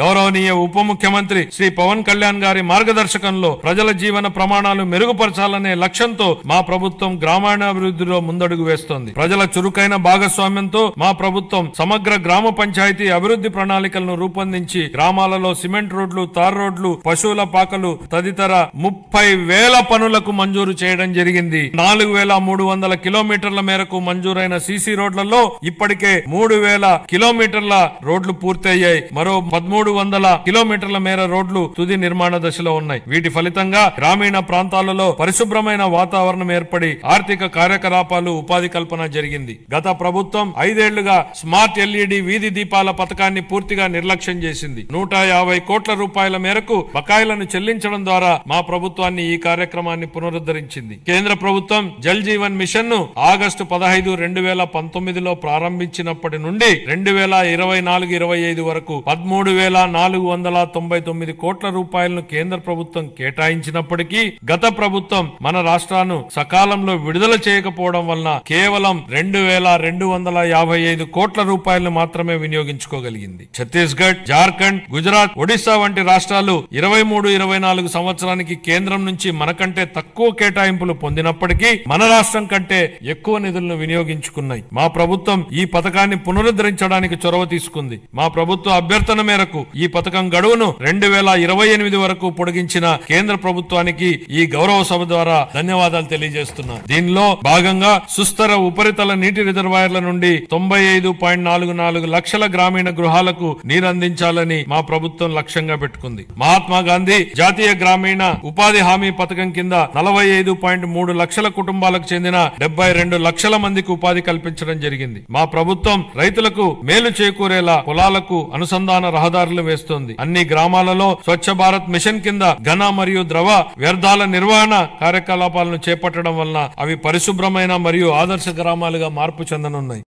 గౌరవనీయ ఉప ముఖ్యమంత్రి శ్రీ పవన్ కళ్యాణ్ గారి మార్గదర్శకంలో ప్రజల జీవన ప్రమాణాలు మెరుగుపరచాలనే లక్ష్యంతో మా ప్రభుత్వం గ్రామీణాభివృద్ధిలో ముందడుగు వేస్తోంది. ప్రజల చురుకైన భాగస్వామ్యంతో మా ప్రభుత్వం సమగ్ర గ్రామ పంచాయతీ అభివృద్ధి ప్రణాళికలను రూపొందించి గ్రామాలలో సిమెంట్ రోడ్లు, తార్ రోడ్లు, పశువుల పాకలు తదితర 30,000 పనులకు మంజూరు చేయడం జరిగింది. 4,300 కిలోమీటర్ల మేరకు మంజూరైన సీసీ రోడ్లలో ఇప్పటికే 3,000 కిలోమీటర్ల రోడ్లు పూర్తయ్యాయి. మరో 1,300 కిలోమీటర్ల మేర రోడ్లు తుది నిర్మాణ దశలో ఉన్నాయి. వీటి ఫలితంగా గ్రామీణ ప్రాంతాలలో పరిశుభ్రమైన వాతావరణం ఏర్పడి ఆర్థిక కార్యకలాపాలు, ఉపాధి కల్పన జరిగింది. గత ప్రభుత్వం 5 ఏళ్లుగా స్మార్ట్ ఎల్ఈడి వీధి దీపాల పథకాన్ని పూర్తిగా నిర్లక్ష్యం చేసింది. 150 కోట్ల రూపాయల మేరకు బకాయిలను చెల్లించడం ద్వారా మా ప్రభుత్వాన్ని ఈ కార్యక్రమాన్ని పునరుద్ధరించింది. కేంద్ర ప్రభుత్వం జల్ జీవన్ మిషన్ ను ఆగస్టు 15, 2019లో ప్రారంభించినప్పటి నుండి 2024-25 వరకు 13,499 కోట్ల రూపాయలను కేంద్ర ప్రభుత్వం కేటాయించినప్పటికీ గత ప్రభుత్వం మన రాష్ట్రాన్ని సకాలంలో విడుదల చేయకపోవడం వలన కేవలం 2,255 కోట్ల రూపాయలను మాత్రమే వినియోగించుకోగలిగింది. ఛత్తీస్గఢ్, జార్ఖండ్, గుజరాత్, ఒడిశా వంటి రాష్ట్రాలు 23-24 సంవత్సరానికి కేంద్రం నుంచి మనకంటే తక్కువ కేటాయింపులు పొందినప్పటికీ మన రాష్ట్రం కంటే ఎక్కువ నిధులను వినియోగించుకున్నాయి. మా ప్రభుత్వం ఈ పథకాన్ని పునరుద్ధరించడానికి చొరవ తీసుకుంది. మా ప్రభుత్వ అభ్యర్థన మేరకు ఈ పథకం గడువును 2028 వరకు పొడిగించిన కేంద్ర ప్రభుత్వానికి ఈ గౌరవ సభ ద్వారా ధన్యవాదాలు తెలియజేస్తున్నా. దీనిలో భాగంగా సుస్థిర ఉపరితల నీటి రిజర్వాయర్ల నుండి 95.44 లక్షల గ్రామీణ గృహాలకు నీరందించాలని మా ప్రభుత్వం లక్ష్యంగా పెట్టుకుంది. మహాత్మా గాంధీ జాతీయ గ్రామీణ ఉపాధి హామీ పథకం కింద 45.3 లక్షల కుటుంబాలకు చెందిన 72 లక్షల మందికి ఉపాధి కల్పించడం జరిగింది. మా ప్రభుత్వం రైతులకు మేలు చేకూరేలా పొలాలకు అనుసంధాన రహదారులు వేస్తోంది. అన్ని గ్రామాలలో స్వచ్ఛ భారత్ మిషన్ కింద ఘన మరియు ద్రవ వ్యర్థాల నిర్వహణ కార్యకలాపాలను చేపట్టడం వలన అవి పరిశుభ్రమైన మరియు ఆదర్శ గ్రామాలుగా మార్పు చెందనున్నాయి.